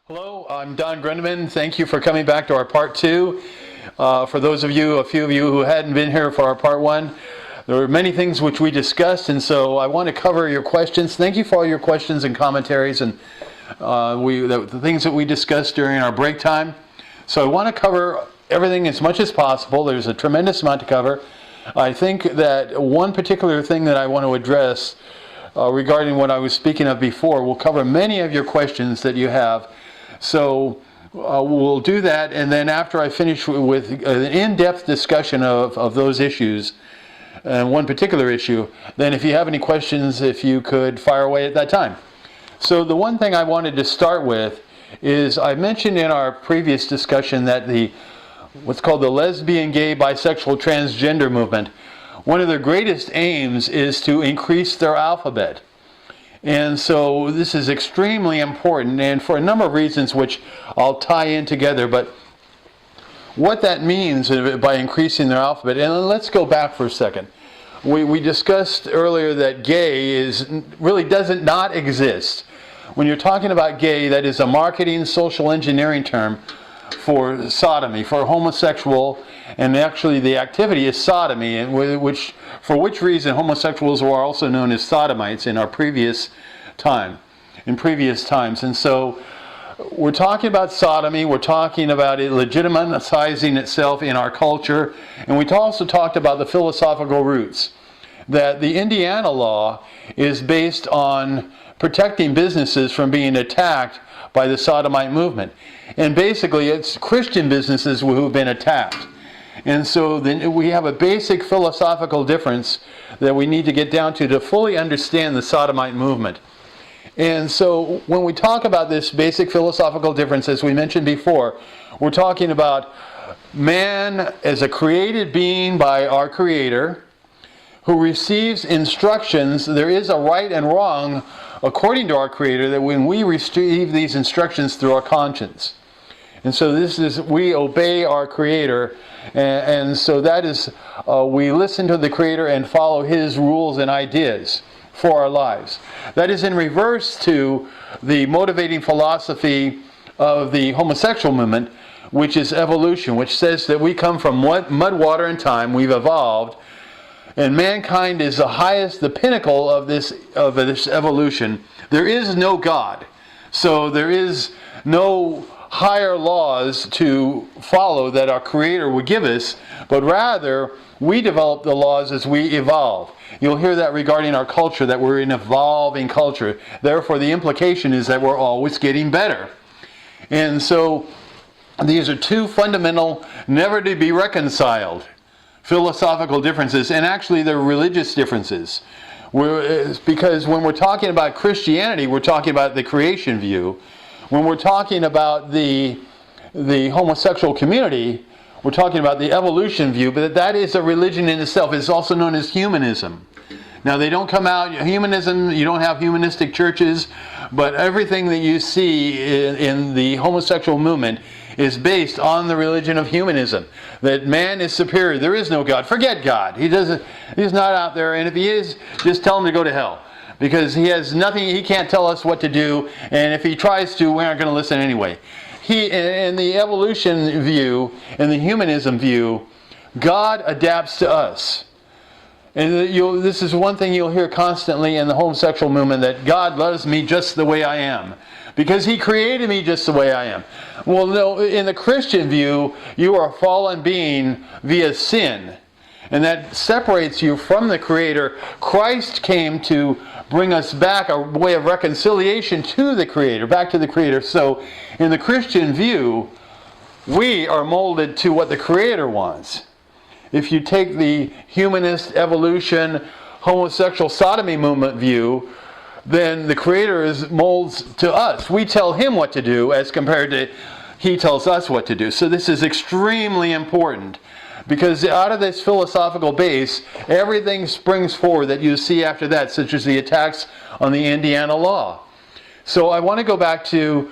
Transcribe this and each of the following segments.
Hello, I'm Don Grundeman. Thank you for coming back to our part two. For those of you, a few of you who hadn't been here for our part one, there were many things which we discussed, and so I want to cover your questions. Thank you for all your questions and commentaries and the things that we discussed during our break time. So I want to cover everything as much as possible. There's a tremendous amount to cover. I think that one particular thing that I want to address regarding what I was speaking of before will cover many of your questions that you have. So we'll do that, and then after I finish with an in-depth discussion of those issues, and one particular issue, then if you have any questions, if you could fire away at that time. So the one thing I wanted to start with is I mentioned in our previous discussion that what's called the lesbian, gay, bisexual, transgender movement, one of their greatest aims is to increase their alphabet. And so this is extremely important, and for a number of reasons which I'll tie in together. But what that means by increasing their alphabet, and let's go back for a second. We discussed earlier that gay really does not exist. When you're talking about gay, that is a marketing social engineering term for sodomy, for homosexual, and actually the activity is sodomy, and for which reason homosexuals were also known as sodomites in previous times. And so we're talking about sodomy, we're talking about it legitimizing itself in our culture, and we also talked about the philosophical roots. That the Indiana law is based on protecting businesses from being attacked by the sodomite movement. And basically it's Christian businesses who have been attacked. And so then we have a basic philosophical difference that we need to get down to fully understand the sodomite movement. And so when we talk about this basic philosophical difference, as we mentioned before, we're talking about man as a created being by our Creator who receives instructions. There is a right and wrong according to our Creator that when we receive these instructions through our conscience. And so we obey our Creator, and so that is, we listen to the Creator and follow His rules and ideas for our lives. That is in reverse to the motivating philosophy of the homosexual movement, which is evolution, which says that we come from mud, water, and time, we've evolved, and mankind is the pinnacle of this evolution. There is no God, so there is no higher laws to follow that our Creator would give us, but rather we develop the laws as we evolve. You'll hear that regarding our culture, that we're an evolving culture. Therefore, the implication is that we're always getting better. And so these are two fundamental, never to be reconciled philosophical differences, and actually they're religious differences. Because when we're talking about Christianity, we're talking about the creation view. When we're talking about the homosexual community, we're talking about the evolution view, but that is a religion in itself. It's also known as humanism. Now, they don't come out, humanism, you don't have humanistic churches, but everything that you see in the homosexual movement is based on the religion of humanism. That man is superior. There is no God. Forget God. He's not out there, and if he is, just tell him to go to hell. Because he has nothing, he can't tell us what to do, and if he tries to, we aren't going to listen anyway. In the evolution view, in the humanism view, God adapts to us. And this is one thing you'll hear constantly in the homosexual movement, that God loves me just the way I am, because He created me just the way I am. Well, no, in the Christian view, you are a fallen being via sin. And that separates you from the Creator. Christ came to bring us back, a way of reconciliation to the Creator, back to the Creator. So in the Christian view, we are molded to what the Creator wants. If you take the humanist, evolution, homosexual sodomy movement view, then the Creator molds to us. We tell Him what to do as compared to He tells us what to do. So this is extremely important. Because out of this philosophical base, everything springs forward that you see after that, such as the attacks on the Indiana law. So I want to go back to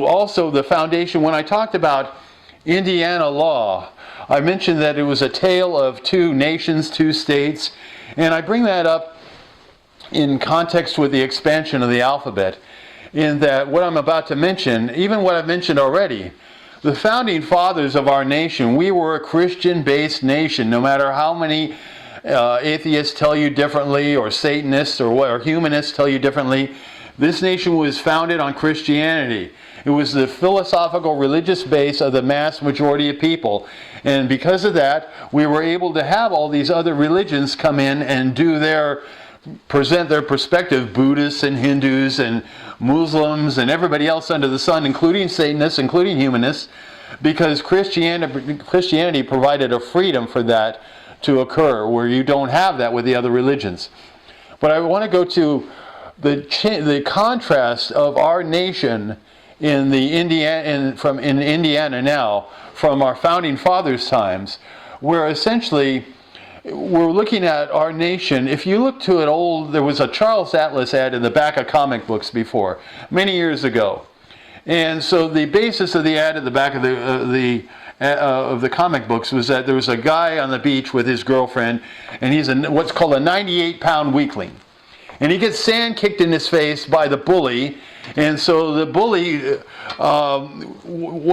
also the foundation. When I talked about Indiana law, I mentioned that it was a tale of two nations, two states, and I bring that up in context with the expansion of the alphabet. in that what I'm about to mention, even what I've mentioned already, the founding fathers of our nation, we were a Christian-based nation, no matter how many atheists tell you differently, or Satanists or humanists tell you differently. This nation was founded on Christianity. It was the philosophical religious base of the mass majority of people. And because of that, we were able to have all these other religions come in and present their perspective, Buddhists and Hindus and Muslims and everybody else under the sun, including Satanists, including humanists, because Christianity provided a freedom for that to occur, where you don't have that with the other religions. But I want to go to the contrast of our nation in Indiana now, from our founding fathers' times, where essentially we're looking at our nation. If you look to there was a Charles Atlas ad in the back of comic books before, many years ago. And so the basis of the ad at the back of the comic books was that there was a guy on the beach with his girlfriend, and he's what's called a 98-pound weakling. And he gets sand kicked in his face by the bully, and so the bully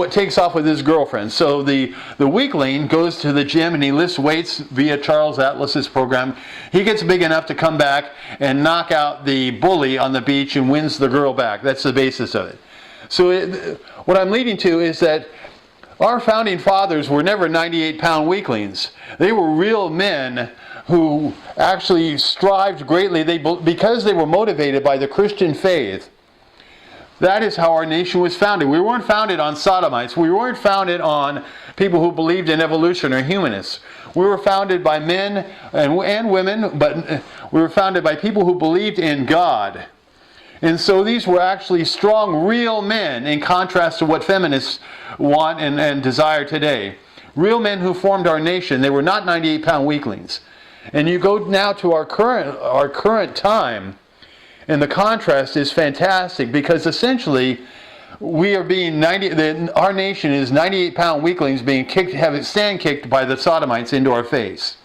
takes off with his girlfriend. So the weakling goes to the gym and he lifts weights via Charles Atlas's program. He gets big enough to come back and knock out the bully on the beach and wins the girl back. That's the basis of it. So what I'm leading to is that our founding fathers were never 98-pound weaklings. They were real men who actually strived greatly because they were motivated by the Christian faith. That is how our nation was founded. We weren't founded on sodomites. We weren't founded on people who believed in evolution or humanists. We were founded by men and women, but we were founded by people who believed in God. And so these were actually strong, real men, in contrast to what feminists want and desire today. Real men who formed our nation. They were not 98-pound weaklings. And you go now to our current time, and the contrast is fantastic, because essentially we are being our nation is 98-pound weaklings being having sand kicked by the sodomites into our face.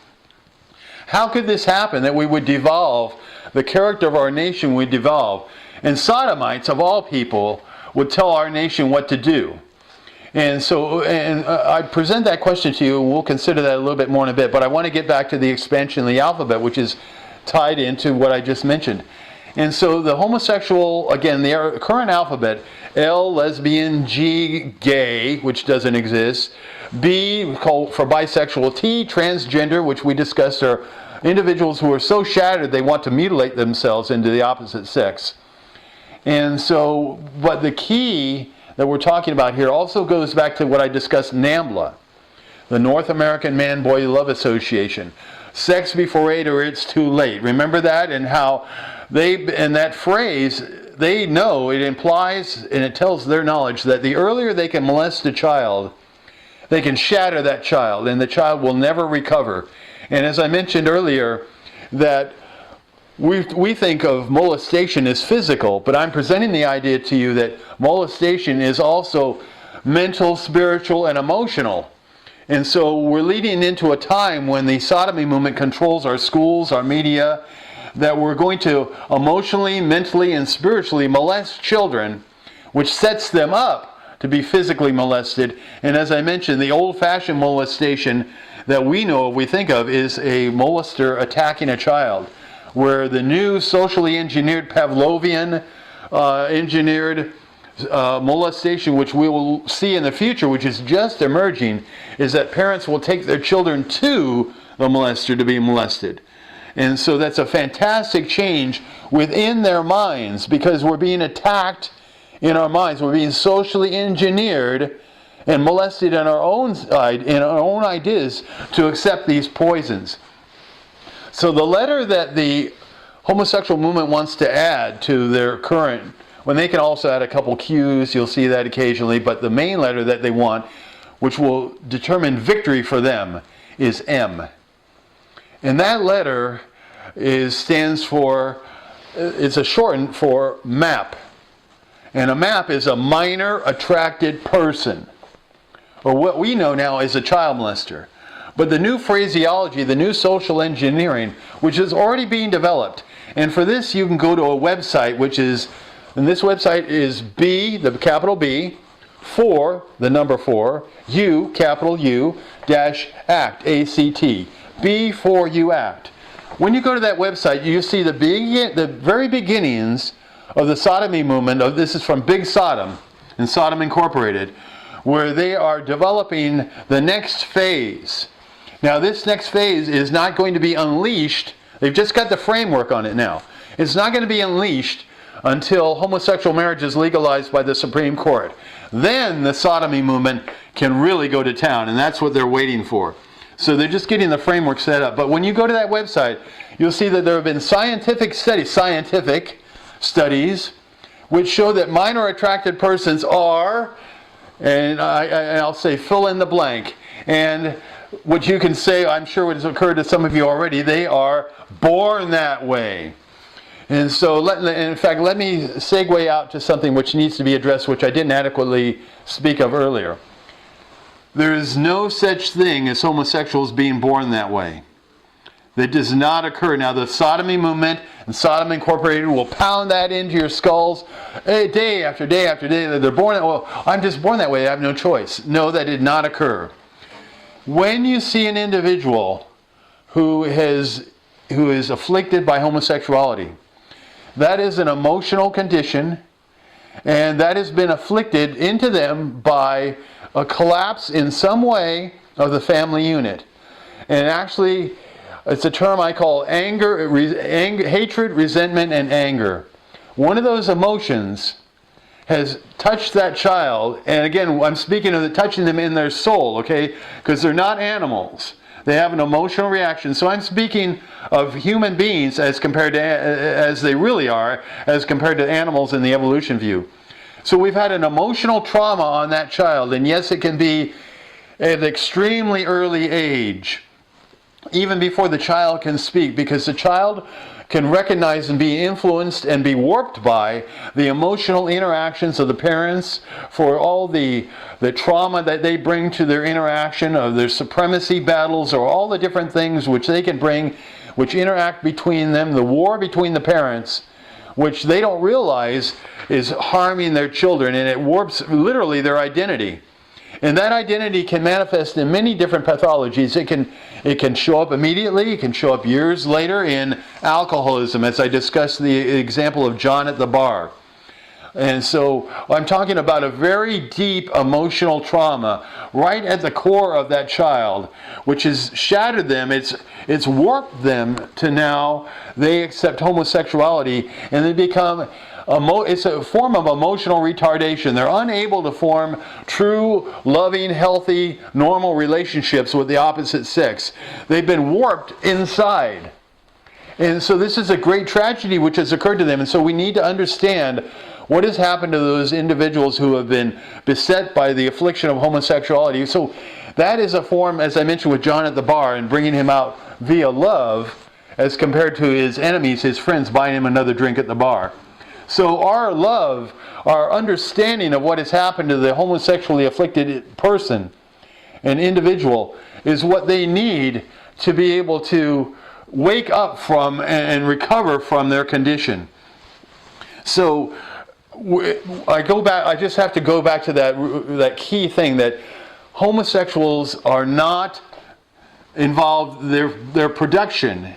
How could this happen, that we would devolve, the character of our nation would devolve, and sodomites of all people would tell our nation what to do? And so, I present that question to you, and we'll consider that a little bit more in a bit, but I want to get back to the expansion of the alphabet, which is tied into what I just mentioned. And so the homosexual, again, the current alphabet, L, lesbian, G, gay, which doesn't exist, B, called for bisexual, T, transgender, which we discussed are individuals who are so shattered they want to mutilate themselves into the opposite sex. And so, but the key that we're talking about here also goes back to what I discussed, NAMBLA, the North American Man-Boy Love Association. Sex before 8 or it's too late. Remember that? And how in that phrase, they know, it implies and it tells their knowledge that the earlier they can molest a child, they can shatter that child, and the child will never recover. And as I mentioned earlier, that we think of molestation as physical, but I'm presenting the idea to you that molestation is also mental, spiritual, and emotional. And so we're leading into a time when the sodomy movement controls our schools, our media, that we're going to emotionally, mentally, and spiritually molest children, which sets them up to be physically molested. And as I mentioned, the old-fashioned molestation that we know, we think of, is a molester attacking a child, where the new socially engineered Pavlovian engineered molestation, which we will see in the future, which is just emerging, is that parents will take their children to the molester to be molested. And so that's a fantastic change within their minds, because we're being attacked in our minds. We're being socially engineered and molested in our own ideas to accept these poisons. So the letter that the homosexual movement wants to add to their current, when they can also add a couple Q's, you'll see that occasionally, but the main letter that they want, which will determine victory for them, is M. And that letter stands for, it's a shortened for MAP. And a MAP is a minor attracted person, or what we know now as a child molester. But the new phraseology, the new social engineering, which is already being developed. And for this, you can go to a website, which is And this website is B, the capital B, 4, the number 4, U, capital U, dash act, A-C-T. B4U Act. When you go to that website, you see the very beginnings of the sodomy movement. This is from Big Sodom and Sodom Incorporated, where they are developing the next phase. Now, this next phase is not going to be unleashed. They've just got the framework on it now. It's not going to be unleashed until homosexual marriage is legalized by the Supreme Court. Then the sodomy movement can really go to town, and that's what they're waiting for. So they're just getting the framework set up. But when you go to that website, you'll see that there have been scientific studies, which show that minor attracted persons are, and I'll say fill in the blank, and what you can say, I'm sure what has occurred to some of you already, they are born that way. And so, in fact, let me segue out to something which needs to be addressed, which I didn't adequately speak of earlier. There is no such thing as homosexuals being born that way. That does not occur. Now, the sodomy movement and Sodom Incorporated will pound that into your skulls day after day after day. They're born that way. Well, I'm just born that way. I have no choice. No, that did not occur. When you see an individual who is afflicted by homosexuality, that is an emotional condition, and that has been afflicted into them by a collapse in some way of the family unit. And actually, it's a term I call hatred, resentment, and anger. One of those emotions has touched that child, and again, I'm speaking of touching them in their soul, okay? Because they're not animals. They have an emotional reaction. So I'm speaking of human beings as compared to, as they really are, as compared to animals in the evolution view. So we've had an emotional trauma on that child, and yes, it can be at an extremely early age, even before the child can speak, because the child can recognize and be influenced and be warped by the emotional interactions of the parents, for all the trauma that they bring to their interaction, of their supremacy battles, or all the different things which they can bring, which interact between them, the war between the parents, which they don't realize is harming their children, and it warps literally their identity. And that identity can manifest in many different pathologies. It can show up immediately. It can show up years later in alcoholism, as I discussed the example of John at the bar. And so I'm talking about a very deep emotional trauma right at the core of that child, which has shattered them. It's warped them to now they accept homosexuality, and they become it's a form of emotional retardation. They're unable to form true, loving, healthy, normal relationships with the opposite sex. They've been warped inside. And so this is a great tragedy which has occurred to them. And so we need to understand what has happened to those individuals who have been beset by the affliction of homosexuality. So that is a form, as I mentioned with John at the bar, and bringing him out via love, as compared to his enemies, his friends, buying him another drink at the bar. So our love, our understanding of what has happened to the homosexually afflicted person, an individual, is what they need to be able to wake up from and recover from their condition. So I just have to go back to that key thing, that homosexuals are not involved, their production,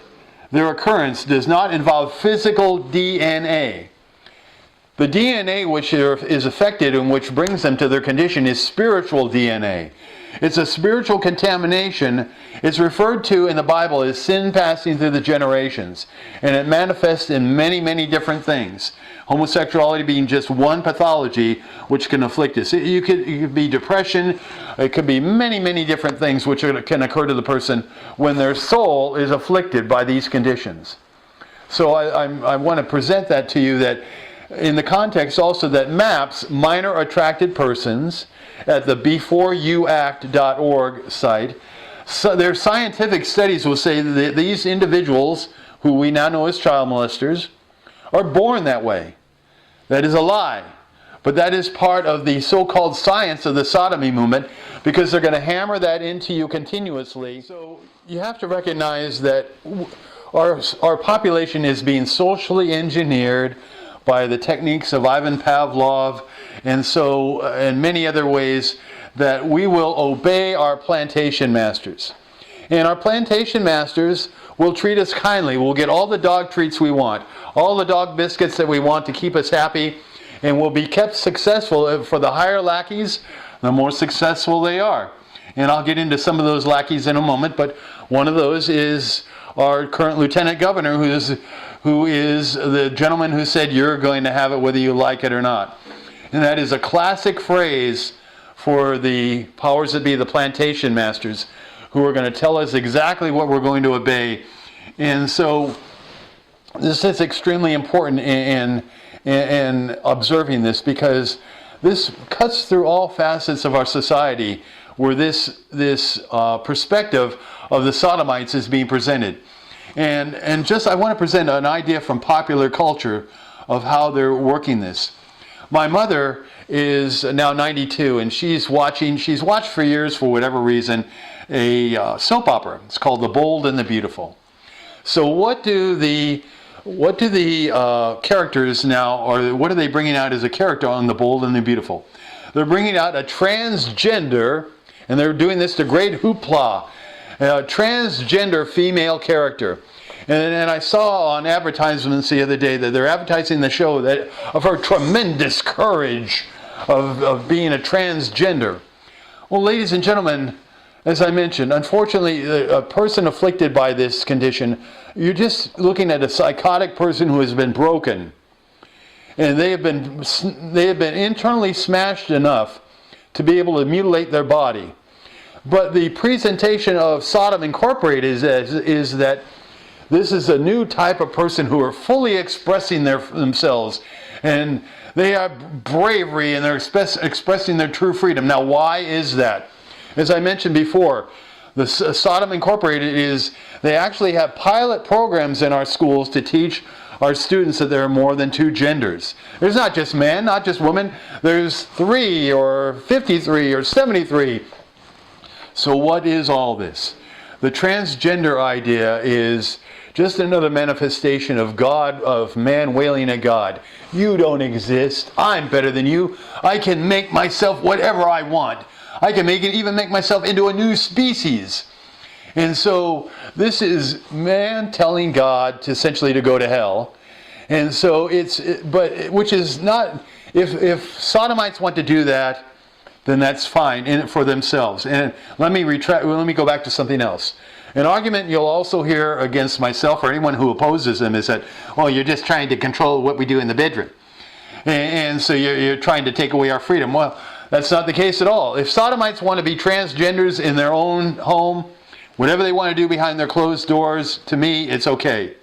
their occurrence does not involve physical DNA. The DNA which is affected and which brings them to their condition is spiritual DNA. It's a spiritual contamination. It's referred to in the Bible as sin passing through the generations. And it manifests in many, many different things. Homosexuality being just one pathology which can afflict us. It could be depression. It could be many, many different things which can occur to the person when their soul is afflicted by these conditions. So I want to present that to you, that in the context also that MAPS, minor attracted persons, at the b4uact.org site, so their scientific studies will say that these individuals, who we now know as child molesters, are born that way. That is a lie. But that is part of the so-called science of the sodomy movement, because they're going to hammer that into you continuously. So you have to recognize that our population is being socially engineered by the techniques of Ivan Pavlov, and so in many other ways, that we will obey our plantation masters. And our plantation masters will treat us kindly. We'll get all the dog treats we want, all the dog biscuits that we want to keep us happy, and we'll be kept successful. For the higher lackeys, the more successful they are. And I'll get into some of those lackeys in a moment, but one of those is our current lieutenant governor, who is the gentleman who said, "You're going to have it whether you like it or not." And that is a classic phrase for the powers that be, the plantation masters, who are going to tell us exactly what we're going to obey. And so this is extremely important in observing this, because this cuts through all facets of our society, where this perspective of the Sodomites is being presented. And just I want to present an idea from popular culture of how they're working this. My mother is now 92, and she's watched for years, for whatever reason, a soap opera. It's called The Bold and the Beautiful. So what do the characters now, or what are they bringing out as a character on The Bold and the Beautiful? They're bringing out a transgender, and they're doing this to great hoopla, a transgender female character. And I saw on advertisements the other day that they're advertising the show of her tremendous courage of being a transgender. Well, ladies and gentlemen, as I mentioned, unfortunately, a person afflicted by this condition, you're just looking at a psychotic person who has been broken. And they have been internally smashed enough to be able to mutilate their body. But the presentation of Sodom Incorporated is that this is a new type of person who are fully expressing themselves. And they have bravery, and they're expressing their true freedom. Now, why is that? As I mentioned before, the Sodom Incorporated they actually have pilot programs in our schools to teach our students that there are more than two genders. There's not just man, not just woman. There's 3 or 53 or 73. So what is all this? The transgender idea is just another manifestation of God, of man wailing at God. You don't exist. I'm better than you. I can make myself whatever I want. I can even make myself into a new species. And so this is man telling God to essentially to go to hell. And so which is not, if Sodomites want to do that, then that's fine for themselves. And let me go back to something else. An argument you'll also hear against myself or anyone who opposes them is that, well, you're just trying to control what we do in the bedroom. And so you're trying to take away our freedom. Well, that's not the case at all. If Sodomites want to be transgenders in their own home, whatever they want to do behind their closed doors, to me, it's okay.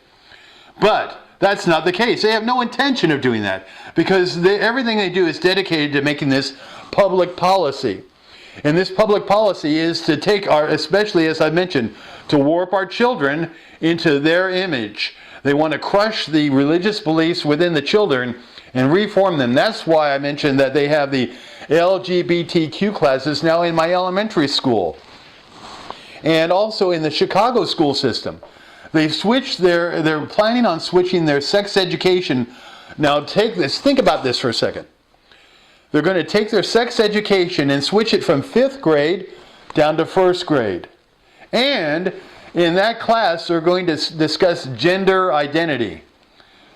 But that's not the case. They have no intention of doing that, because everything they do is dedicated to making this public policy. And this public policy is to take especially as I mentioned, to warp our children into their image. They want to crush the religious beliefs within the children and reform them. That's why I mentioned that they have the LGBTQ classes now in my elementary school. And also in the Chicago school system. They're planning on switching their sex education. Now think about this for a second. They're going to take their sex education and switch it from 5th grade down to 1st grade. And in that class, they're going to discuss gender identity.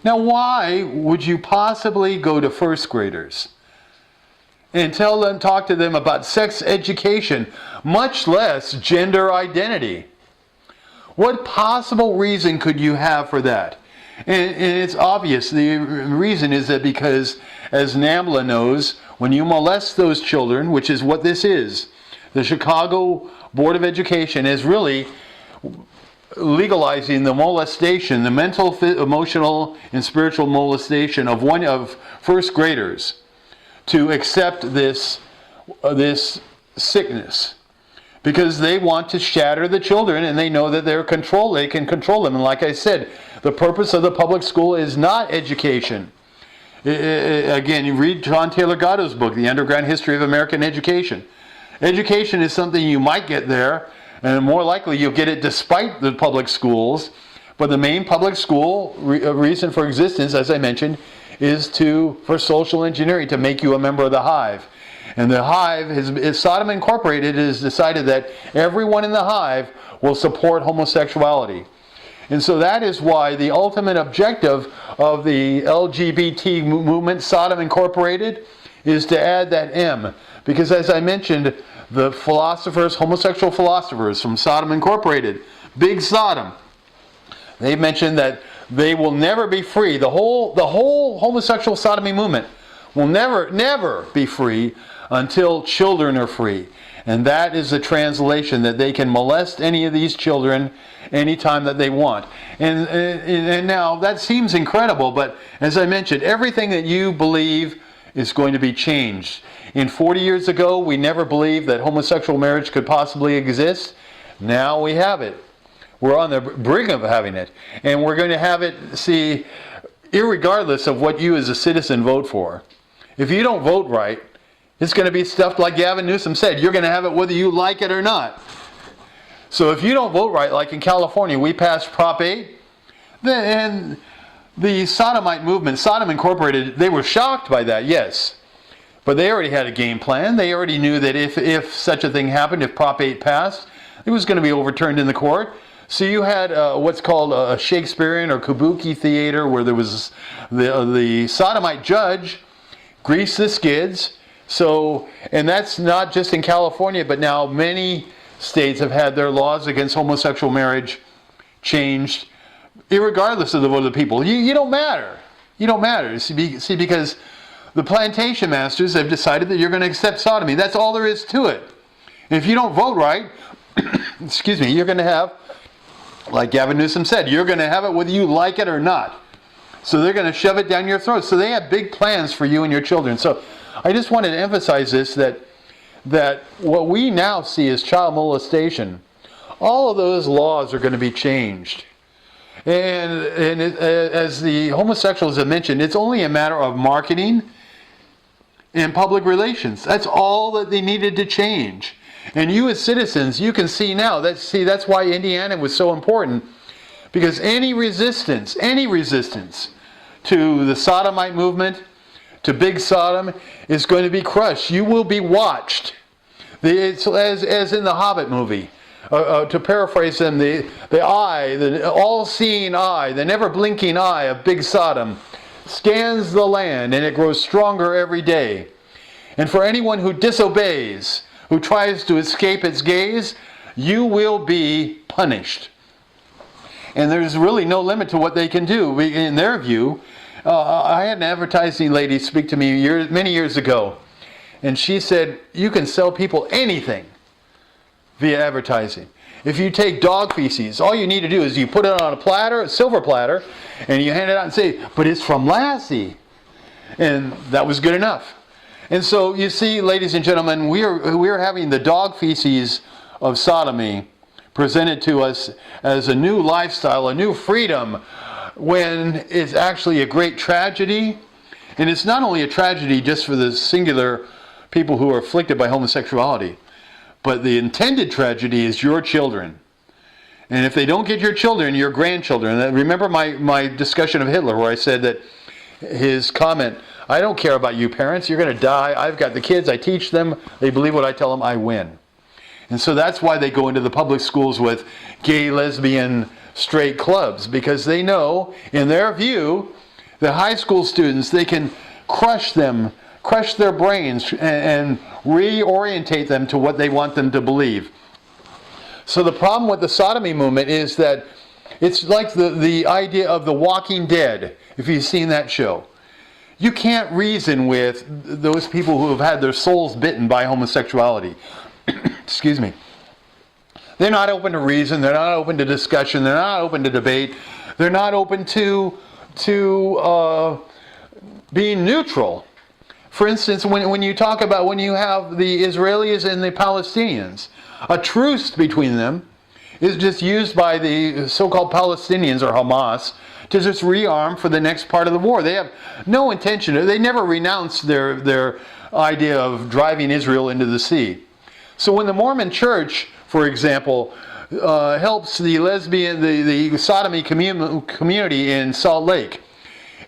Now, why would you possibly go to 1st graders and talk to them about sex education, much less gender identity? What possible reason could you have for that? And it's obvious. The reason is that because, as NAMBLA knows, when you molest those children, which is what this is, the Chicago Board of Education is really legalizing the molestation, the mental, emotional, and spiritual molestation of first graders to accept this sickness. Because they want to shatter the children, and they know that they can control them. And like I said, the purpose of the public school is not education. Again, you read John Taylor Gatto's book, The Underground History of American Education. Education is something you might get there, and more likely you'll get it despite the public schools. But the main public school reason for existence, as I mentioned, is for social engineering, to make you a member of the hive. And the hive, is Sodom Incorporated, has decided that everyone in the hive will support homosexuality. And so that is why the ultimate objective of the LGBT movement, Sodom Incorporated, is to add that M. Because as I mentioned, the philosophers, homosexual philosophers from Sodom Incorporated, Big Sodom, they mentioned that they will never be free. The whole homosexual sodomy movement will never be free until children are free. And that is the translation, that they can molest any of these children anytime that they want. And now, that seems incredible, but as I mentioned, everything that you believe is going to be changed. 40 years ago, we never believed that homosexual marriage could possibly exist. Now we have it. We're on the brink of having it. And we're going to have it, see, irregardless of what you as a citizen vote for. If you don't vote right, it's going to be stuff like Gavin Newsom said. You're going to have it whether you like it or not. So if you don't vote right, like in California, we passed Prop 8, then the sodomite movement, Sodom Incorporated, they were shocked by that, yes. But they already had a game plan. They already knew that if such a thing happened, if Prop 8 passed, it was going to be overturned in the court. So you had what's called a Shakespearean or kabuki theater, where there was the sodomite judge greased the skids. So, and that's not just in California, but now many states have had their laws against homosexual marriage changed, irregardless of the vote of the people. You don't matter. You don't matter. See, because the plantation masters have decided that you're going to accept sodomy. That's all there is to it. And if you don't vote right, excuse me, you're going to have, like Gavin Newsom said, you're going to have it whether you like it or not. So they're going to shove it down your throat. So they have big plans for you and your children. So I just wanted to emphasize this, that what we now see as child molestation, all of those laws are going to be changed. And as the homosexuals have mentioned, it's only a matter of marketing and public relations. That's all that they needed to change. And you as citizens, you can see now, that's why Indiana was so important. Because any resistance to the sodomite movement, to Big Sodom, is going to be crushed. You will be watched. It's as in the Hobbit movie. To paraphrase them, the all-seeing eye, the never-blinking eye of Big Sodom scans the land, and it grows stronger every day. And for anyone who disobeys, who tries to escape its gaze, you will be punished. And there's really no limit to what they can do. In their view, I had an advertising lady speak to me many years ago, and she said, you can sell people anything via advertising. If you take dog feces, all you need to do is you put it on a platter, a silver platter, and you hand it out and say, but it's from Lassie. And that was good enough. And so you see, ladies and gentlemen, we are having the dog feces of sodomy presented to us as a new lifestyle, a new freedom, when it's actually a great tragedy. And it's not only a tragedy just for the singular people who are afflicted by homosexuality, but the intended tragedy is your children. And if they don't get your children, your grandchildren. Remember my discussion of Hitler, where I said that his comment, I don't care about you parents, you're going to die, I've got the kids, I teach them, they believe what I tell them, I win. And so that's why they go into the public schools with gay, lesbian, straight clubs, because they know, in their view, the high school students, they can crush their brains and reorientate them to what they want them to believe. So the problem with the sodomy movement is that it's like the idea of The Walking Dead, if you've seen that show. You can't reason with those people who have had their souls bitten by homosexuality. Excuse me. They're not open to reason. They're not open to discussion. They're not open to debate. They're not open to being neutral. For instance, when you talk about when you have the Israelis and the Palestinians, a truce between them is just used by the so-called Palestinians or Hamas to just rearm for the next part of the war. They have no intention. They never renounced their idea of driving Israel into the sea. So when the Mormon Church, for example, helps the sodomy community in Salt Lake,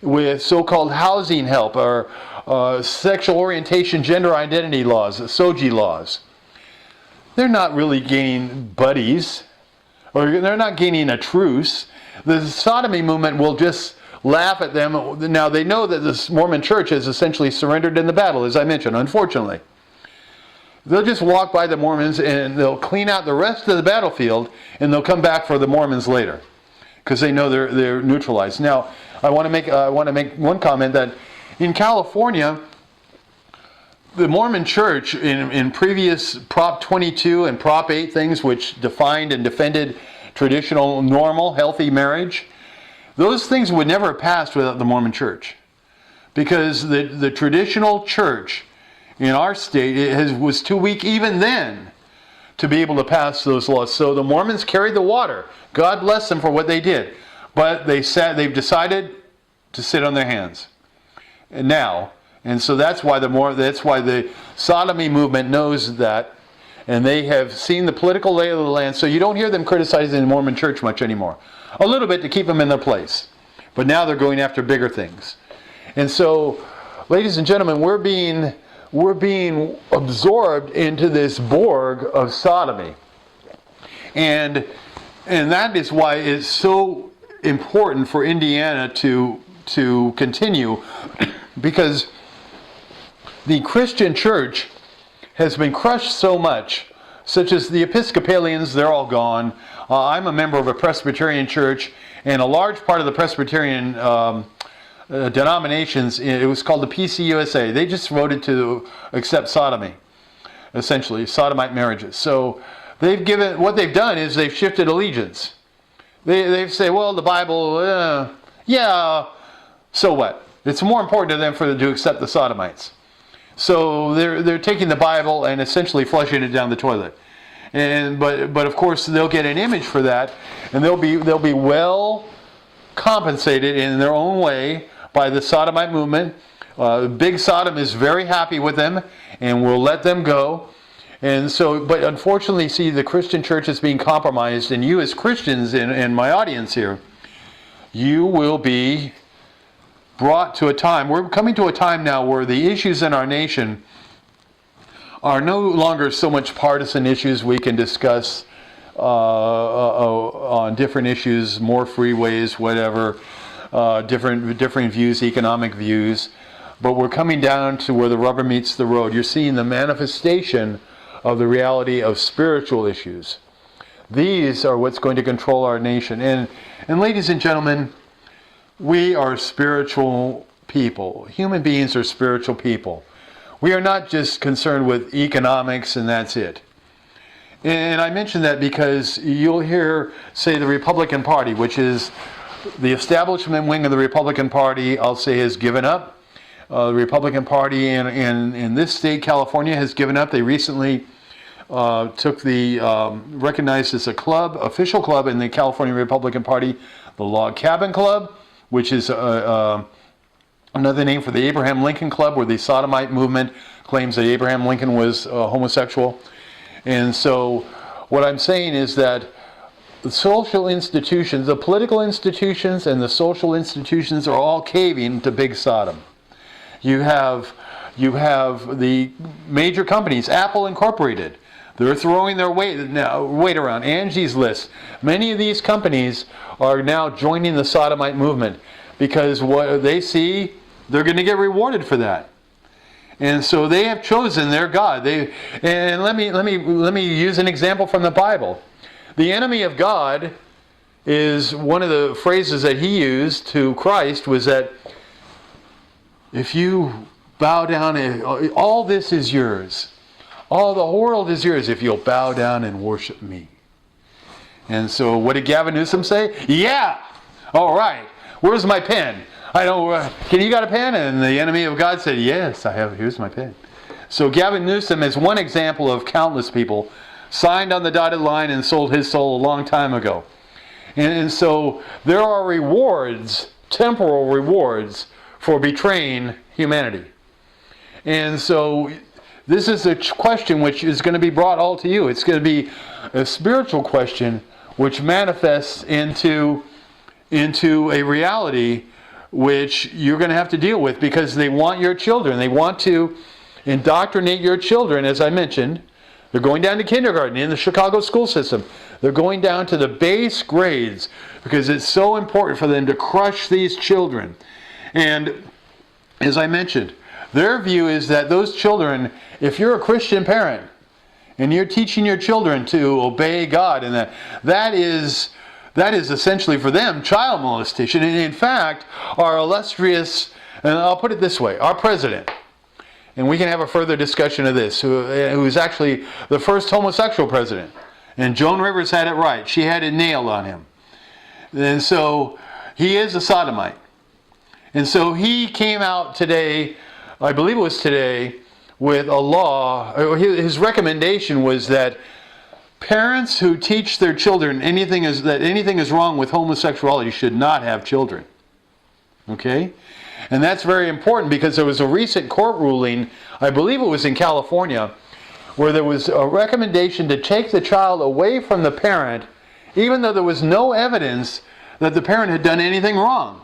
with so-called housing help or sexual orientation, gender identity laws, SOGI laws. They're not really gaining buddies, or they're not gaining a truce. The sodomy movement will just laugh at them. Now, they know that the Mormon church has essentially surrendered in the battle, as I mentioned, unfortunately. They'll just walk by the Mormons and they'll clean out the rest of the battlefield, and they'll come back for the Mormons later because they know they're neutralized. Now, I want to make one comment that in California, the Mormon Church in previous Prop 22 and Prop 8 things, which defined and defended traditional, normal, healthy marriage, those things would never have passed without the Mormon Church, because the traditional church in our state was too weak even then to be able to pass those laws. So the Mormons carried the water. God bless them for what they did. But they've decided to sit on their hands. And so that's why the sodomy movement knows that, and they have seen the political lay of the land. So you don't hear them criticizing the Mormon church much anymore. A little bit to keep them in their place. But now they're going after bigger things. And so, ladies and gentlemen, we're being absorbed into this Borg of sodomy. And that is why it's so important for Indiana to continue, because the Christian church has been crushed so much, such as the Episcopalians, they're all gone. I'm a member of a Presbyterian church, and a large part of the Presbyterian denominations, it was called the PCUSA. They just voted to accept sodomy, essentially, sodomite marriages. So what they've done is they've shifted allegiance. They say, well, the Bible, yeah, so what? It's more important to them to accept the sodomites. So they're taking the Bible and essentially flushing it down the toilet. But of course they'll get an image for that, and they'll be well compensated in their own way by the sodomite movement. Big Sodom is very happy with them and will let them go. And so, but unfortunately, see, the Christian church is being compromised, and you as Christians in my audience here, you will be brought to a time, we're coming to a time now where the issues in our nation are no longer so much partisan issues we can discuss on different issues, more freeways, whatever, different views, economic views, but we're coming down to where the rubber meets the road. You're seeing the manifestation of the reality of spiritual issues. These are what's going to control our nation. And ladies and gentlemen, we are spiritual people. Human beings are spiritual people. We are not just concerned with economics and that's it. And I mention that because you'll hear, say, the Republican Party, which is the establishment wing of the Republican Party, I'll say, has given up. The Republican Party in this state, California, has given up. They recently took recognized as a club, official club in the California Republican Party, the Log Cabin Club, which is another name for the Abraham Lincoln Club, where the sodomite movement claims that Abraham Lincoln was homosexual. And so what I'm saying is that the social institutions, the political institutions and the social institutions are all caving to Big Sodom. You have the major companies, Apple Incorporated. They're throwing their weight around. Angie's List. Many of these companies are now joining the sodomite movement because what they see, they're going to get rewarded for that. And so they have chosen their God. And let me use an example from the Bible. The enemy of God is one of the phrases that he used to Christ was that if you bow down, all this is yours. All the world is yours if you'll bow down and worship me. And so what did Gavin Newsom say? Yeah! All right. Where's my pen? I don't. Can you got a pen? And the enemy of God said, yes, I have. Here's my pen. So Gavin Newsom is one example of countless people signed on the dotted line and sold his soul a long time ago. And so there are rewards, temporal rewards, for betraying humanity. And so this is a question which is going to be brought all to you. It's going to be a spiritual question which manifests into a reality which you're going to have to deal with because they want your children. They want to indoctrinate your children, as I mentioned. They're going down to kindergarten in the Chicago school system. They're going down to the base grades because it's so important for them to crush these children. And as I mentioned, their view is that those children, if you're a Christian parent and you're teaching your children to obey God, and that is essentially for them child molestation. And in fact, our illustrious, and I'll put it this way, our president, and we can have a further discussion of this, who is actually the first homosexual president. And Joan Rivers had it right. She had it nailed on him. And so he is a sodomite. And so he came out today, I believe it was today, with a law. His recommendation was that parents who teach their children anything is wrong with homosexuality should not have children. Okay? And that's very important because there was a recent court ruling, I believe it was in California, where there was a recommendation to take the child away from the parent, even though there was no evidence that the parent had done anything wrong.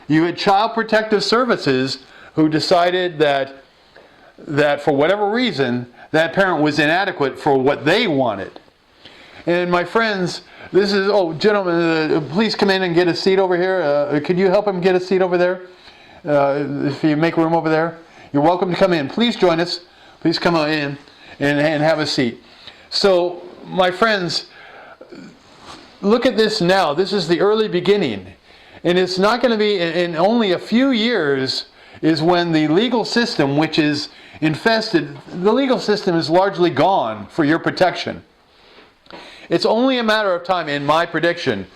You had Child Protective Services who decided that for whatever reason, that parent was inadequate for what they wanted. And my friends, gentlemen, please come in and get a seat over here. Could you help him get a seat over there? If you make room over there. You're welcome to come in. Please join us. Please come on in and have a seat. So, my friends, look at this now. This is the early beginning. And it's not going to be, in only a few years, is when the legal system, which is infested, the legal system is largely gone for your protection. It's only a matter of time, in my prediction,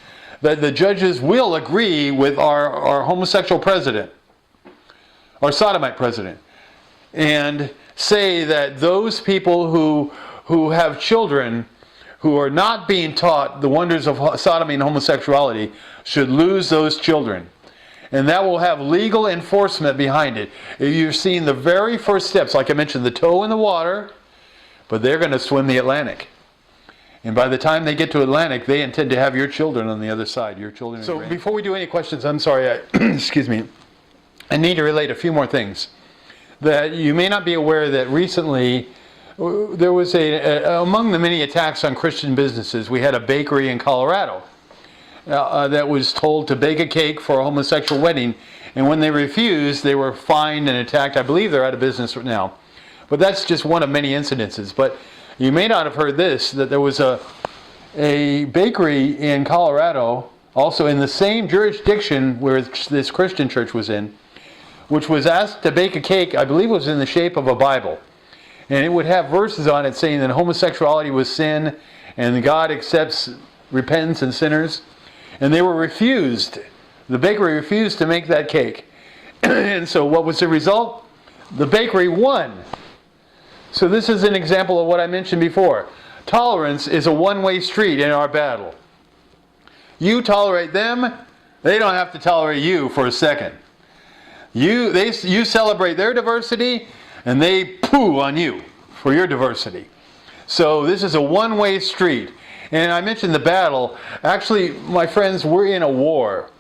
that the judges will agree with our homosexual president, our sodomite president, and say that those people who have children who are not being taught the wonders of sodomy and homosexuality should lose those children. And that will have legal enforcement behind it. You've seen the very first steps, like I mentioned, the toe in the water, but they're going to swim the Atlantic. And by the time they get to Atlantic, they intend to have your children on the other side, your children. So before we do any questions, I'm sorry, excuse me, I need to relate a few more things. That you may not be aware that recently there was among the many attacks on Christian businesses, we had a bakery in Colorado that was told to bake a cake for a homosexual wedding, and when they refused, they were fined and attacked. I believe they're out of business now. But that's just one of many incidences. But you may not have heard this, that there was a bakery in Colorado, also in the same jurisdiction where this Christian church was in, which was asked to bake a cake, I believe it was in the shape of a Bible. And it would have verses on it saying that homosexuality was sin and God accepts repentance and sinners. And they were refused. The bakery refused to make that cake. And so what was the result? The bakery won. So this is an example of what I mentioned before. Tolerance is a one-way street in our battle. You tolerate them, they don't have to tolerate you for a second. You celebrate their diversity, and they poo on you for your diversity. So this is a one-way street. And I mentioned the battle. Actually, my friends, we're in a war.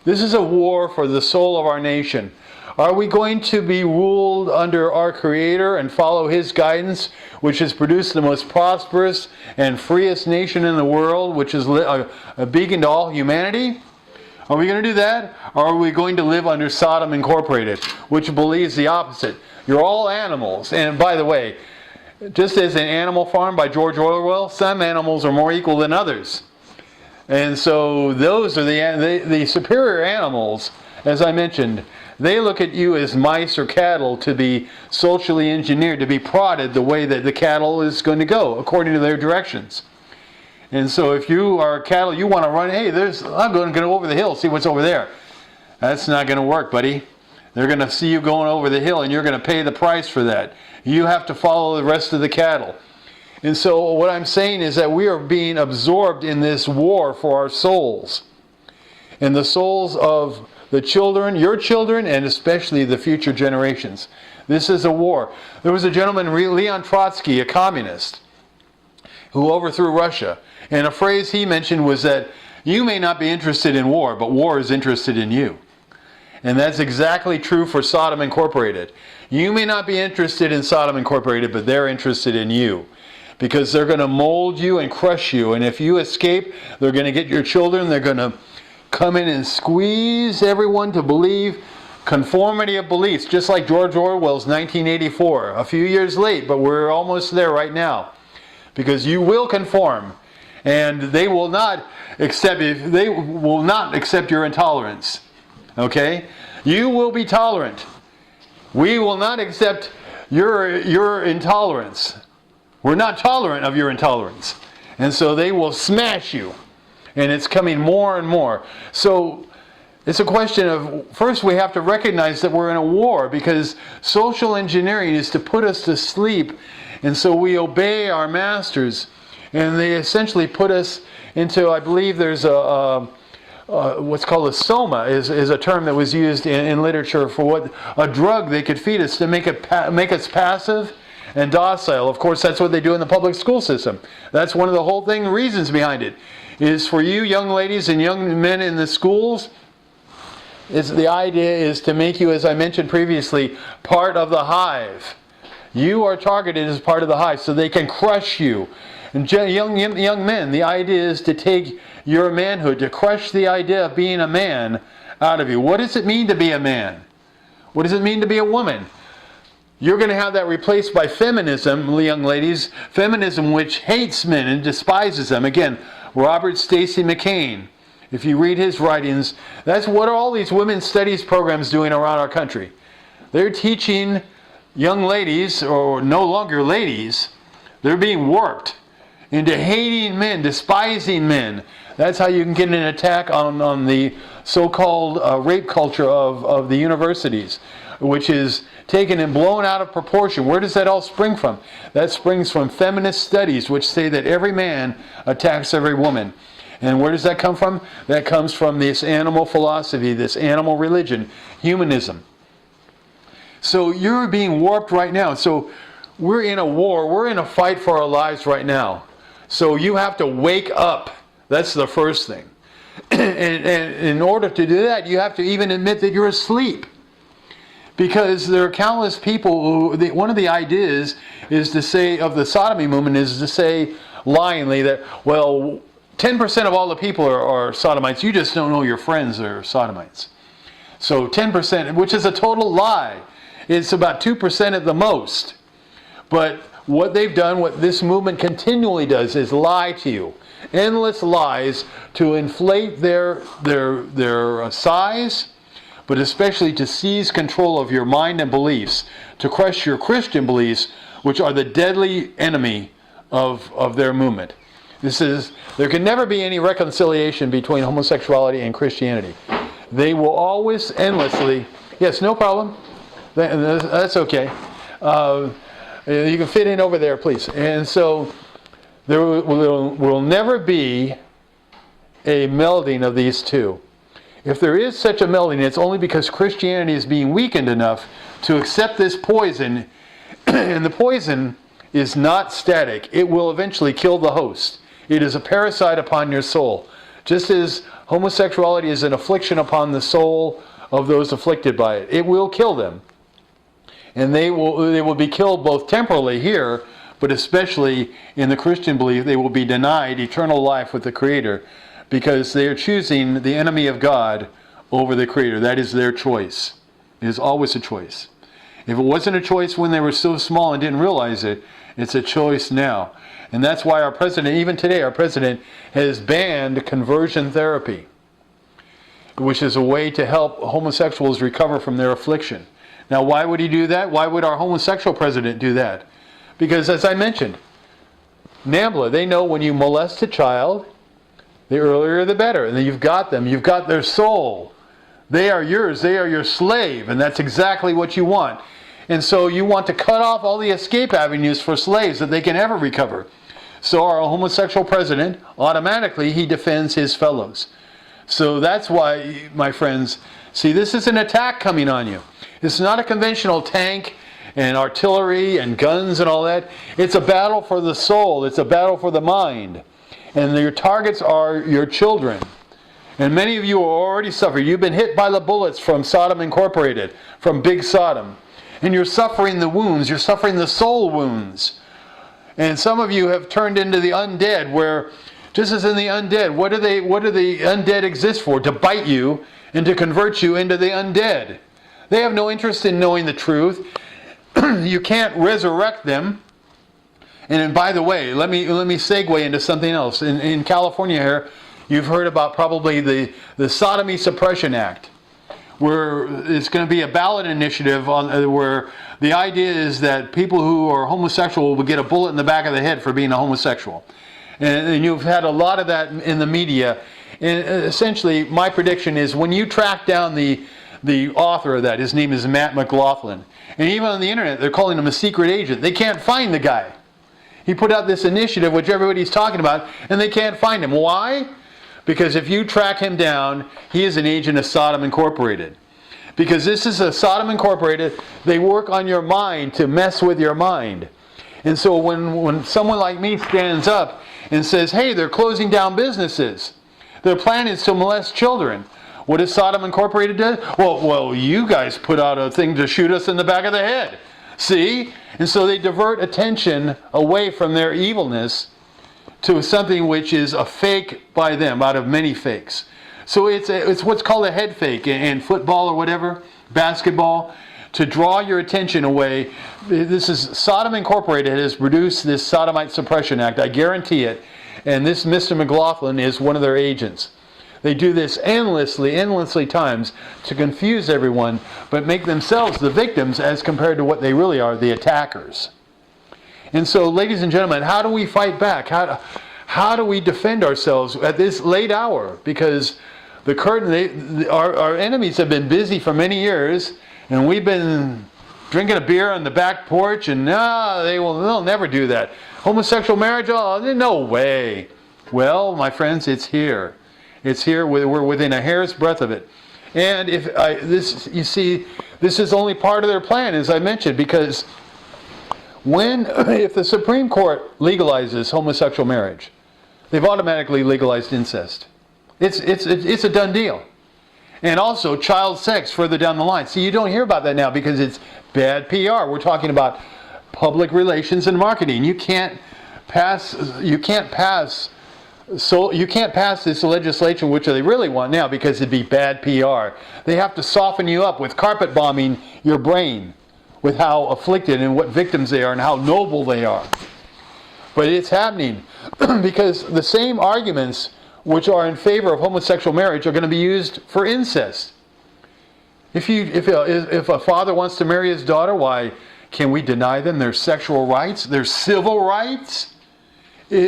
This is a war for the soul of our nation. Are we going to be ruled under our Creator and follow His guidance, which has produced the most prosperous and freest nation in the world, which is a beacon to all humanity? Are we going to do that? Or are we going to live under Sodom Incorporated, which believes the opposite? You're all animals. And by the way, just as in Animal Farm by George Orwell, some animals are more equal than others. And so those are the superior animals, as I mentioned. They look at you as mice or cattle to be socially engineered, to be prodded the way that the cattle is going to go, according to their directions. And so if you are cattle, you want to run, hey, I'm going to go over the hill, see what's over there. That's not going to work, buddy. They're going to see you going over the hill, and you're going to pay the price for that. You have to follow the rest of the cattle. And so what I'm saying is that we are being absorbed in this war for our souls. And the souls of the children, your children, and especially the future generations. This is a war. There was a gentleman, Leon Trotsky, a communist, who overthrew Russia. And a phrase he mentioned was that you may not be interested in war, but war is interested in you. And that's exactly true for Sodom Incorporated. You may not be interested in Sodom Incorporated, but they're interested in you. Because they're going to mold you and crush you. And if you escape, they're going to get your children. They're going to come in and squeeze everyone to believe conformity of beliefs. Just like George Orwell's 1984. A few years late, but we're almost there right now. Because you will conform. And they will not accept your intolerance. Okay? You will be tolerant. We will not accept your intolerance. We're not tolerant of your intolerance. And so they will smash you. And it's coming more and more. So it's a question of, first we have to recognize that we're in a war, because social engineering is to put us to sleep. And so we obey our masters. And they essentially put us into, I believe there's what's called a soma is a term that was used in literature for what a drug they could feed us to make us passive and docile. Of course, that's what they do in the public school system. That's one of the whole reasons behind it, is for you young ladies and young men in the schools. The idea is to make you, as I mentioned previously, part of the hive. You are targeted as part of the hive, so they can crush you. And young men, the idea is to take your manhood, to crush the idea of being a man out of you. What does it mean to be a man? What does it mean to be a woman? You're going to have that replaced by feminism, young ladies. Feminism which hates men and despises them. Again, Robert Stacy McCain. If you read his writings, that's what are all these women's studies programs doing around our country. They're teaching young ladies, or no longer ladies, they're being warped into hating men, despising men. That's how you can get an attack on the so-called rape culture of the universities, which is taken and blown out of proportion. Where does that all spring from? That springs from feminist studies, which say that every man attacks every woman. And where does that come from? That comes from this animal philosophy, this animal religion, humanism. So you're being warped right now. So we're in a war. We're in a fight for our lives right now. So you have to wake up. That's the first thing. And in order to do that, you have to even admit that you're asleep. Because there are countless people who, one of the ideas is to say, of the sodomy movement, is to say lyingly that, well, 10% of all the people are sodomites. You just don't know your friends are sodomites. So 10%, which is a total lie. It's about 2% at the most. But what they've done, what this movement continually does, is lie to you. Endless lies to inflate their size, but especially to seize control of your mind and beliefs, to crush your Christian beliefs, which are the deadly enemy of their movement. There can never be any reconciliation between homosexuality and Christianity. They will always endlessly, yes, no problem. That's okay. You can fit in over there, please. And so there will never be a melding of these two. If there is such a melding, it's only because Christianity is being weakened enough to accept this poison. And the poison is not static. It will eventually kill the host. It is a parasite upon your soul. Just as homosexuality is an affliction upon the soul of those afflicted by it. It will kill them. And they will be killed both temporally here, but especially in the Christian belief, they will be denied eternal life with the Creator because they are choosing the enemy of God over the Creator. That is their choice. It is always a choice. If it wasn't a choice when they were so small and didn't realize it, it's a choice now. And that's why our president, even today, our president has banned conversion therapy, which is a way to help homosexuals recover from their affliction. Now, why would he do that? Why would our homosexual president do that? Because, as I mentioned, NAMBLA, they know when you molest a child, the earlier the better. And then you've got them. You've got their soul. They are yours. They are your slave. And that's exactly what you want. And so you want to cut off all the escape avenues for slaves that they can ever recover. So our homosexual president, automatically, he defends his fellows. So that's why, my friends, see, this is an attack coming on you. It's not a conventional tank and artillery and guns and all that. It's a battle for the soul. It's a battle for the mind. And your targets are your children. And many of you are already suffering. You've been hit by the bullets from Sodom Incorporated, from Big Sodom. And you're suffering the wounds. You're suffering the soul wounds. And some of you have turned into the undead, where, just as in the undead, what do the undead exist for? To bite you and to convert you into the undead. They have no interest in knowing the truth. You can't resurrect them. And by the way, let me segue into something else. In California here, you've heard about probably the Sodomy Suppression Act, where it's going to be a ballot initiative where the idea is that people who are homosexual will get a bullet in the back of the head for being a homosexual. And you've had a lot of that in the media. And essentially, my prediction is when you track down the author of that, his name is Matt McLaughlin, and even on the internet, they're calling him a secret agent. They can't find the guy. He put out this initiative, which everybody's talking about, and they can't find him. Why? Because if you track him down, he is an agent of Sodom Incorporated. Because this is a Sodom Incorporated, they work on your mind to mess with your mind. And so when someone like me stands up and says, hey, they're closing down businesses, their plan is to molest children. What does Sodom Incorporated do? Well, you guys put out a thing to shoot us in the back of the head. See? And so they divert attention away from their evilness to something which is a fake by them, out of many fakes. So it's what's called a head fake in football or whatever, basketball, to draw your attention away. This is Sodom Incorporated has produced this Sodomite Suppression Act. I guarantee it. And this Mr. McLaughlin is one of their agents. They do this endlessly times to confuse everyone, but make themselves the victims as compared to what they really are, the attackers. And so, ladies and gentlemen, how do we fight back? How do we defend ourselves at this late hour? Because our enemies have been busy for many years, and we've been drinking a beer on the back porch, and they'll never do that. Homosexual marriage? Oh, no way. Well, my friends, it's here. It's here. We're within a hair's breadth of it. And this is only part of their plan, as I mentioned, because if the Supreme Court legalizes homosexual marriage, they've automatically legalized incest. It's a done deal. And also child sex further down the line. See, you don't hear about that now because it's bad PR. We're talking about public relations and marketing. You can't pass this legislation, which they really want now, because it'd be bad PR. They have to soften you up with carpet bombing your brain with how afflicted and what victims they are and how noble they are. But it's happening because the same arguments which are in favor of homosexual marriage are going to be used for incest. If a father wants to marry his daughter, why can we deny them their sexual rights, their civil rights?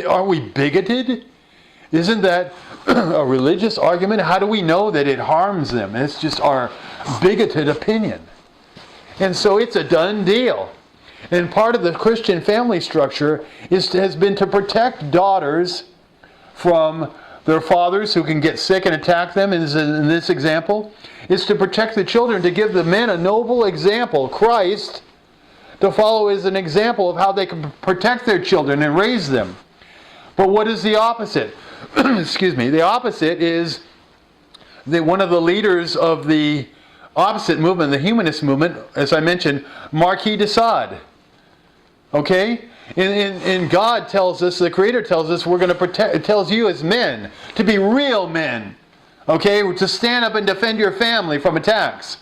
Are we bigoted? Isn't that a religious argument? How do we know that it harms them? It's just our bigoted opinion. And so it's a done deal. And part of the Christian family structure has been to protect daughters from their fathers who can get sick and attack them, in this example. Is to protect the children, to give the men a noble example, Christ, to follow as an example of how they can protect their children and raise them. But what is the opposite? Excuse me. The opposite is one of the leaders of the opposite movement, the humanist movement, as I mentioned, Marquis de Sade. Okay? And God tells us, the Creator tells us, we're going to protect, it tells you as men to be real men. Okay? To stand up and defend your family from attacks.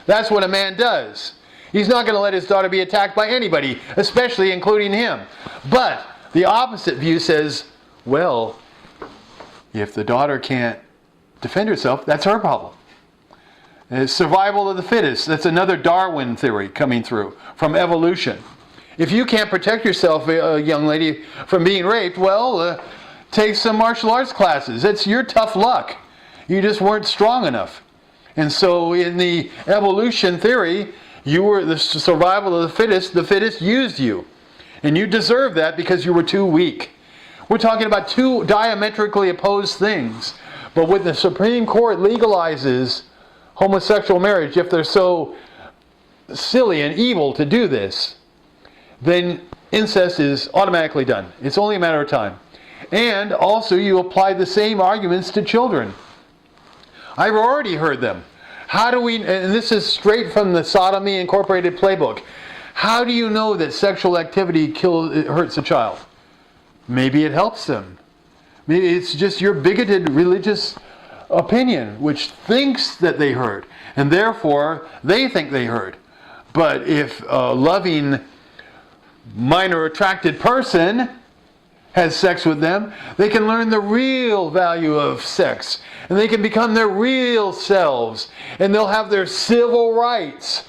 That's what a man does. He's not going to let his daughter be attacked by anybody, especially including him. But the opposite view says, well, if the daughter can't defend herself, that's her problem. It's survival of the fittest. That's another Darwin theory coming through from evolution. If you can't protect yourself, young lady, from being raped, well, take some martial arts classes. It's your tough luck. You just weren't strong enough. And so in the evolution theory, you were the survival of the fittest used you. And you deserve that because you were too weak. We're talking about two diametrically opposed things. But when the Supreme Court legalizes homosexual marriage, if they're so silly and evil to do this, then incest is automatically done. It's only a matter of time. And also you apply the same arguments to children. I've already heard them. How do we, and this is straight from the Sodomy Incorporated playbook, how do you know that sexual activity hurts a child? Maybe it helps them. Maybe it's just your bigoted religious opinion, which thinks that they hurt, and therefore they think they hurt. But if a loving, minor attracted person has sex with them, they can learn the real value of sex, and they can become their real selves, and they'll have their civil rights.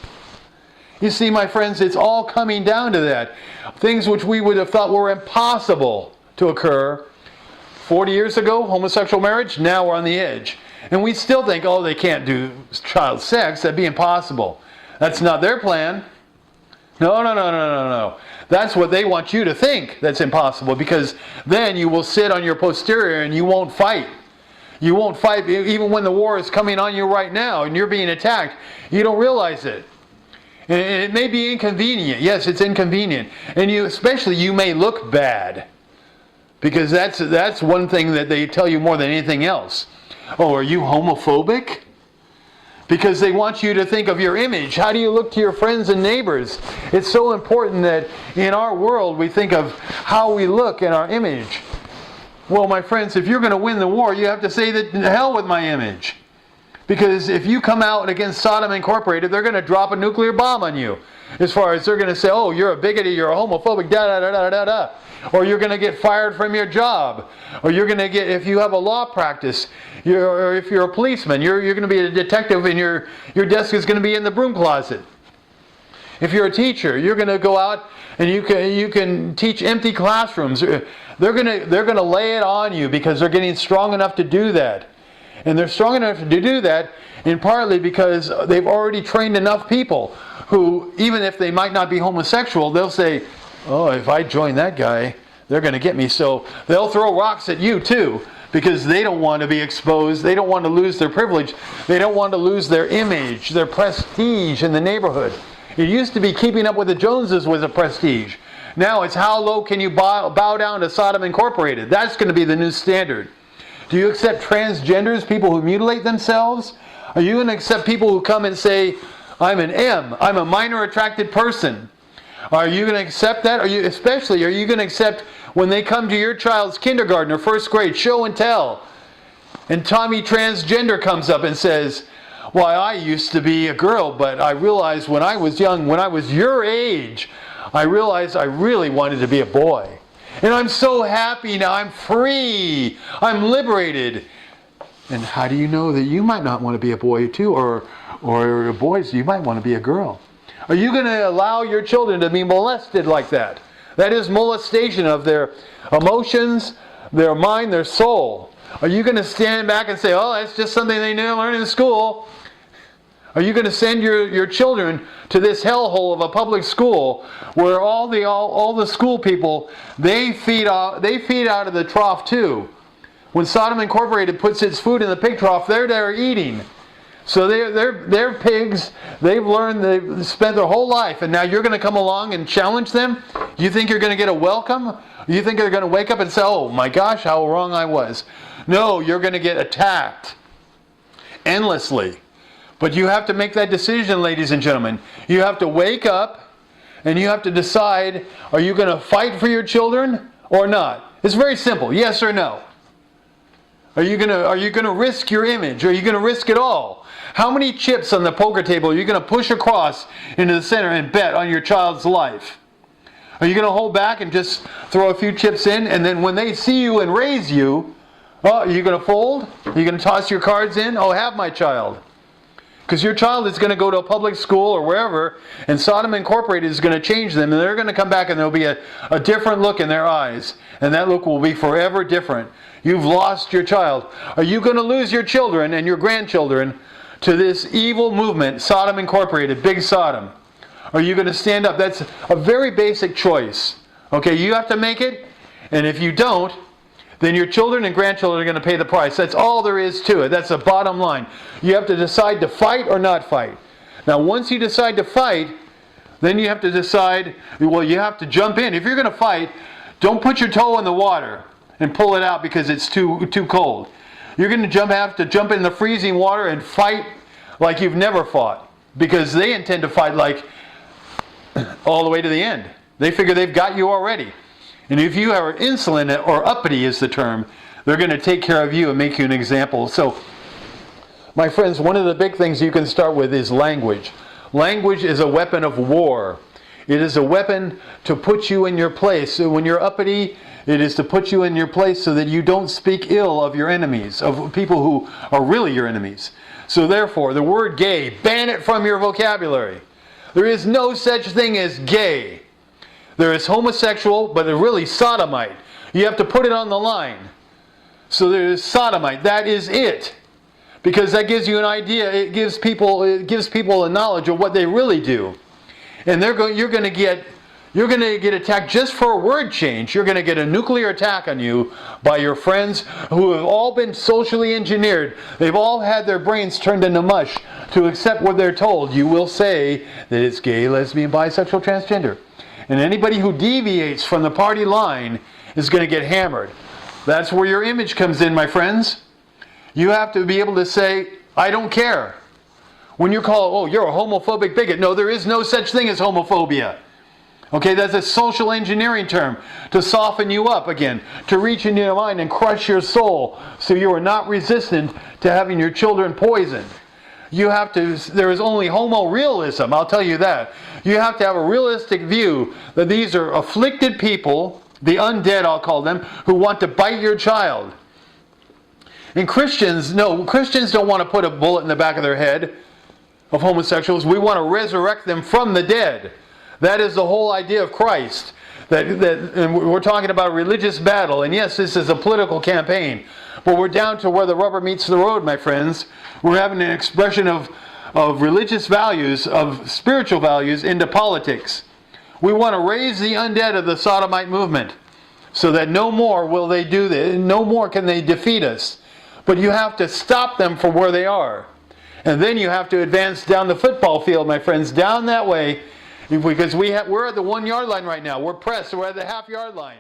You see, my friends, it's all coming down to that. Things which we would have thought were impossible to occur 40 years ago, homosexual marriage, now we're on the edge. And we still think, oh, they can't do child sex, that'd be impossible. That's not their plan. No. That's what they want you to think that's impossible, because then you will sit on your posterior and you won't fight. You won't fight even when the war is coming on you right now and you're being attacked. You don't realize it. And it may be inconvenient. Yes, it's inconvenient. And you may look bad. Because that's one thing that they tell you more than anything else. Oh, are you homophobic? Because they want you to think of your image. How do you look to your friends and neighbors? It's so important that in our world we think of how we look and our image. Well, my friends, if you're going to win the war, you have to say that to hell with my image. Because if you come out against Sodom Incorporated, they're going to drop a nuclear bomb on you. As far as they're going to say, oh, you're a bigot, you're a homophobic, da-da-da-da-da-da. Or you're going to get fired from your job. Or you're going to get, if you have a law practice, or if you're a policeman, you're going to be a detective and your desk is going to be in the broom closet. If you're a teacher, you're going to go out and you can teach empty classrooms. They're going to lay it on you because they're getting strong enough to do that. And they're strong enough to do that in partly because they've already trained enough people who, even if they might not be homosexual, they'll say, oh, if I join that guy, they're going to get me. So they'll throw rocks at you too, because they don't want to be exposed. They don't want to lose their privilege. They don't want to lose their image, their prestige in the neighborhood. It used to be keeping up with the Joneses was a prestige. Now it's how low can you bow down to Sodom Incorporated. That's going to be the new standard. Do you accept transgenders, people who mutilate themselves? Are you going to accept people who come and say, I'm an M, I'm a minor attracted person? Are you going to accept that? Are you going to accept when they come to your child's kindergarten or first grade, show and tell, and Tommy transgender comes up and says, well, I used to be a girl, but I realized when I was young, when I was your age, I realized I really wanted to be a boy. And I'm so happy now. I'm free. I'm liberated. And how do you know that you might not want to be a boy too? Or boys, you might want to be a girl. Are you going to allow your children to be molested like that? That is molestation of their emotions, their mind, their soul. Are you going to stand back and say, oh, that's just something they didn't learn in school? Are you going to send your children to this hellhole of a public school where all the school people, they feed out of the trough too? When Sodom Incorporated puts its food in the pig trough, they're there eating. So they're pigs. They've spent their whole life, and now you're going to come along and challenge them? You think you're going to get a welcome? You think they're going to wake up and say, oh my gosh, how wrong I was? No, you're going to get attacked endlessly. But you have to make that decision, ladies and gentlemen. You have to wake up and you have to decide, are you going to fight for your children or not? It's very simple, yes or no. Are you going to risk your image? Are you going to risk it all? How many chips on the poker table are you going to push across into the center and bet on your child's life? Are you going to hold back and just throw a few chips in, and then when they see you and raise you, oh, are you going to fold? Are you going to toss your cards in? Oh, have my child. Because your child is going to go to a public school or wherever, and Sodom Incorporated is going to change them, and they're going to come back and there'll be a different look in their eyes. And that look will be forever different. You've lost your child. Are you going to lose your children and your grandchildren to this evil movement, Sodom Incorporated, Big Sodom? Are you going to stand up? That's a very basic choice. Okay, you have to make it, and if you don't, then your children and grandchildren are going to pay the price. That's all there is to it. That's the bottom line. You have to decide to fight or not fight. Now, once you decide to fight, then you have to decide, well, you have to jump in. If you're going to fight, don't put your toe in the water and pull it out because it's too cold. You're going to have to jump in the freezing water and fight like you've never fought, because they intend to fight like all the way to the end. They figure they've got you already. And if you are insolent, or uppity is the term, they're going to take care of you and make you an example. So, my friends, one of the big things you can start with is language. Language is a weapon of war. It is a weapon to put you in your place. So when you're uppity, it is to put you in your place so that you don't speak ill of your enemies, of people who are really your enemies. So therefore, the word gay, ban it from your vocabulary. There is no such thing as gay. There is homosexual, but they're really sodomite. You have to put it on the line. So there is sodomite. That is it. Because that gives you an idea. It gives people a knowledge of what they really do. And you're going to get attacked just for a word change. You're going to get a nuclear attack on you by your friends who have all been socially engineered. They've all had their brains turned into mush to accept what they're told. You will say that it's gay, lesbian, bisexual, transgender. And anybody who deviates from the party line is going to get hammered. That's where your image comes in, my friends. You have to be able to say, I don't care. When you're called, oh, you're a homophobic bigot. No, there is no such thing as homophobia. Okay, that's a social engineering term to soften you up again, to reach into your mind and crush your soul so you are not resistant to having your children poisoned. There is only homo realism, I'll tell you that. You have to have a realistic view that these are afflicted people, the undead I'll call them, who want to bite your child. And Christians don't want to put a bullet in the back of their head of homosexuals. We want to resurrect them from the dead. That is the whole idea of Christ. And we're talking about a religious battle. And yes, this is a political campaign. But we're down to where the rubber meets the road, my friends. We're having an expression of religious values, of spiritual values into politics. We want to raise the undead of the sodomite movement so that no more will they do this. No more can they defeat us. But you have to stop them from where they are. And then you have to advance down the football field, my friends, down that way, because we're at the 1 yard line right now. We're pressed. We're at the half yard line.